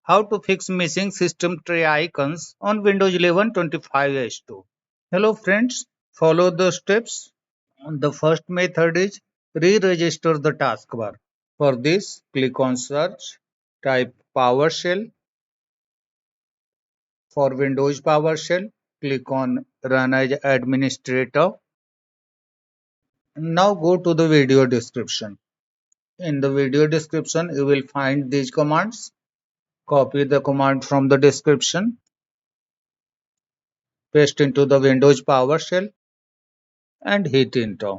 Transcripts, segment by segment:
How to fix missing system tray icons on Windows 11 25H2. Hello friends, follow the steps. The first method is re-register the taskbar. For this, click on search, type PowerShell. For Windows PowerShell, click on Run as Administrator. Now go to the video description. In the video description, you will find these commands. Copy the command from the description, paste into the Windows PowerShell and hit enter.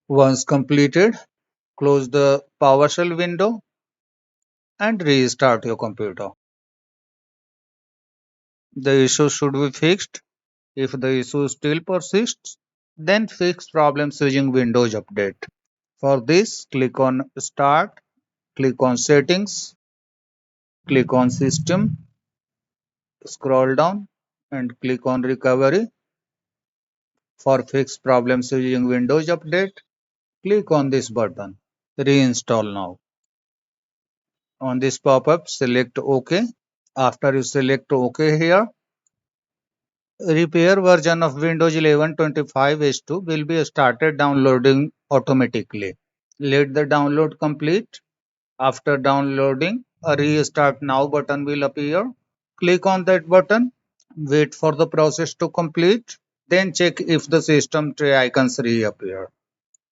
Once completed, close the PowerShell window and restart your computer. The issue should be fixed. If the issue still persists, then fix problems using Windows Update. For this, click on Start, click on Settings, click on System, scroll down and click on Recovery. For fix problems using Windows Update, click on this button. Reinstall now. On this pop-up, select OK. After you select OK here, repair version of Windows 11 25H2 will be started downloading automatically. Let the download complete. After downloading, a Restart Now button will appear. Click on that button. Wait for the process to complete. Then check if the system tray icons reappear.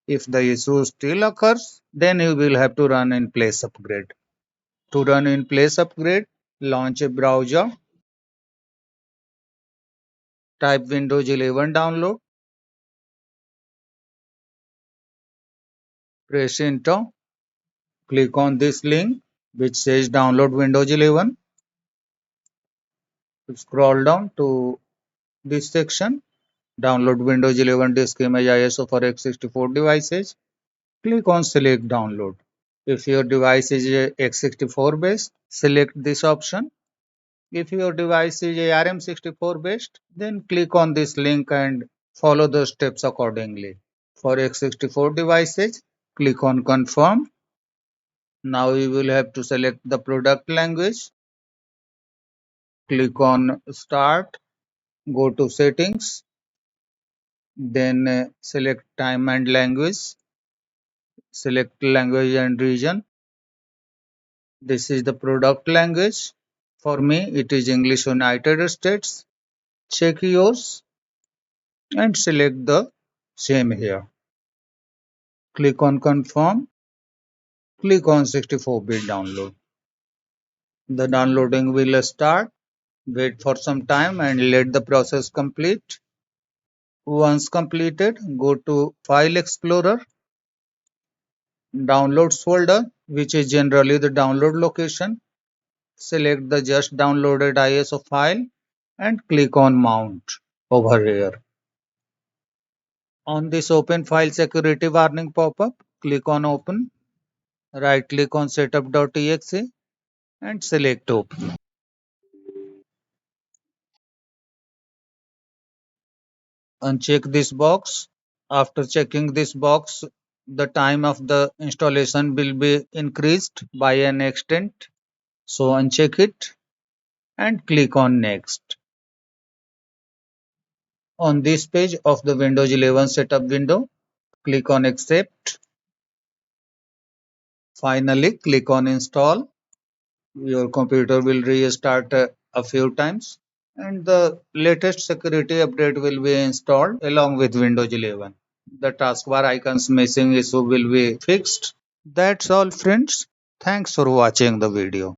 If the issue still occurs, then you will have to run in place upgrade. To run in place upgrade, launch a browser. Type Windows 11 download. Press enter. Click on this link which says download Windows 11. Scroll down to this section. Download Windows 11 disk image ISO for x64 devices. Click on select download. If your device is a x64 based, select this option. If your device is ARM64 based, then click on this link and follow the steps accordingly. For x64 devices, click on confirm. Now you will have to select the product language. Click on start, go to settings, then select time and language. Select language and region. This is the product language. For me, it is English United States. Check yours and select the same here. Click on confirm. Click on 64-bit download. The downloading will start. Wait for some time and let the process complete. Once completed, go to File Explorer, Downloads folder, which is generally the download location. Select the just downloaded ISO file and click on Mount over here. On this Open File Security warning pop-up, click on Open. Right click on setup.exe and select Open. Uncheck this box. After checking this box, the time of the installation will be increased by an extent. So uncheck it and click on Next. On this page of the Windows 11 setup window, click on Accept. Finally, click on Install. Your computer will restart a few times and the latest security update will be installed along with Windows 11. The taskbar icons missing issue will be fixed. That's all friends. Thanks for watching the video.